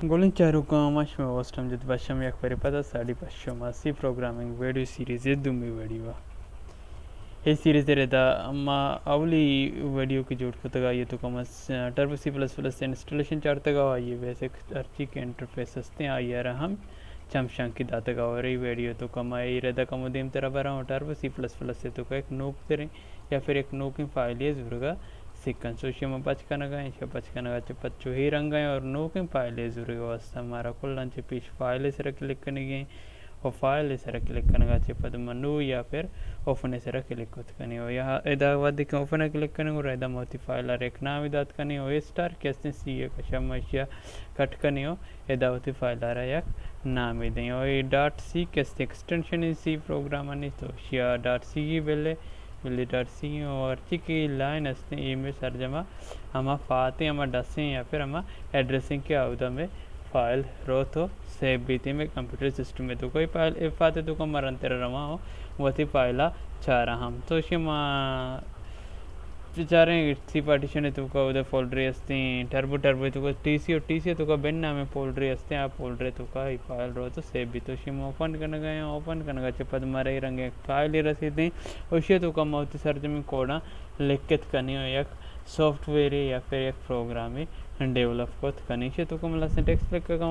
Golden Charukamash was Amjid basham yak peripada sadi basham C programming video series दुमी video हे series रेदा अम्मा अवली वीडियो की जोड़ को तगा ये तो कम Turbo C plus plus installation चार तगा ये बेसिक अर्ची के इंटरफेस हस्ते आई यार हम चमशंक की दाता का और ये वीडियो तो कम आई रेदा कम उदयम तेरा बरा हो टर्बो सी प्लस प्लस से तो एक नोक करें या फिर एक नोक की फाइल ये ज़रूर सिक्कन सोशियम पचकनगा इशा पचकनगा चपच्चो ही रंग गए और नो के फाइल ज़रूरी वास्ता हमारा कुल लंच पीछ फाइल से क्लिक करने गए और फाइल से क्लिक करने का पद मनु या फिर ओपन से क्लिक होते करनी हो यहाँ इधर वादी के ओपन क्लिक करने को रहता मोती फाइल एक नाम इदात करनी हो ये स्टार कैसे सी है कशम या कट करनी हो इधर होती फाइल आ रहा है नाम ही दें और ये डॉट सी कैसे एक्सटेंशन इन सी प्रोग्राम नहीं तो या डॉट सी की बेले लिटरसी और की लाइन हंसते ईमेल सर्जमा हम फाते हम डसें या फिर हम एड्रेसिंग के अवधा में फाइल रो तो सेव भी थी में कंप्यूटर सिस्टम में तो कोई फाइल इफ आते तो को मरंतर रवा हो वही फाइला चाह रहा हम तो इसे चाह सी पार्टीशन है तुका उधर फोल्डर हस्ते टर्बो टर्बो तुका टीसी तुका बेन नाम है फोल्डर हस्ते आ फोल्डर तुका ही फाइल रो तो सेव भी तो शिम ओपन करने गए ओपन करने का चपद मारे रंग एक फाइल ही रसीद उसे तुका मौत सर्च में कोड़ा लिखित करनी हो एक सॉफ्टवेयर या फिर एक प्रोग्राम ही डेवलप को करनी से तुका मतलब से टेक्स्ट लिख का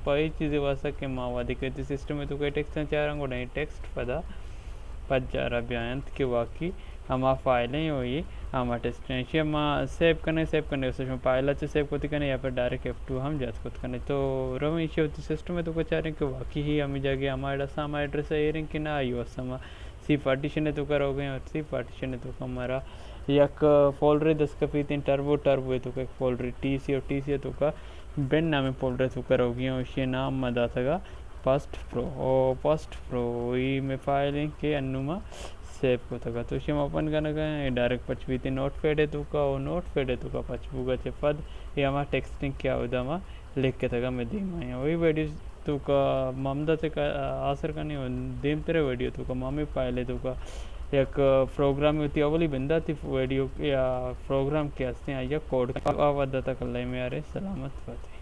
पई चीज़ें वासा के मावादी के सिस्टम में तुका टेक्स्ट चाह रहा हूँ टेक्स्ट पदा पद जा रहा बयान के वाकई हम फाइलें हुई हम टेस्ट हम सेव करने उसमें फाइल सेव करते करने या फिर डायरेक्ट F2 हम जात खुद करने तो रमेश होती सिस्टम में तो कुछ चाह रहे हैं कि वाकई ही हमें जाके हमारा हमारा एड्रेस है कि ना आई वस हम सी पार्टीशन है तो करोगे और सी पार्टीशन है तो हमारा एक फोल्डर 10 का फी 3 टर्बो टर्बो है तो एक फोल्डर टी सी है तो का बेन नाम है फोल्डर तो करोगे उसके नाम मदा था फर्स्ट प्रो ई में फाइल के अनुमा सेव को तक तो हम ओपन करने गए डायरेक्ट पचवी थी नोट पैड है तो का वो नोट पैड है तो का पचबूगा चे पद ये हमारा टेक्सटिंग क्या होता मैं लिख के तक मैं दीम आया वही वीडियो तो का ममदा से का आसर करनी हो दीम तेरे वीडियो तो का मामी पायले तो का एक प्रोग्राम होती अवली बंदा थी वीडियो या प्रोग्राम के हंसते हैं या कोड आवाज़ तक अल्लाह में यार सलामत फतेह।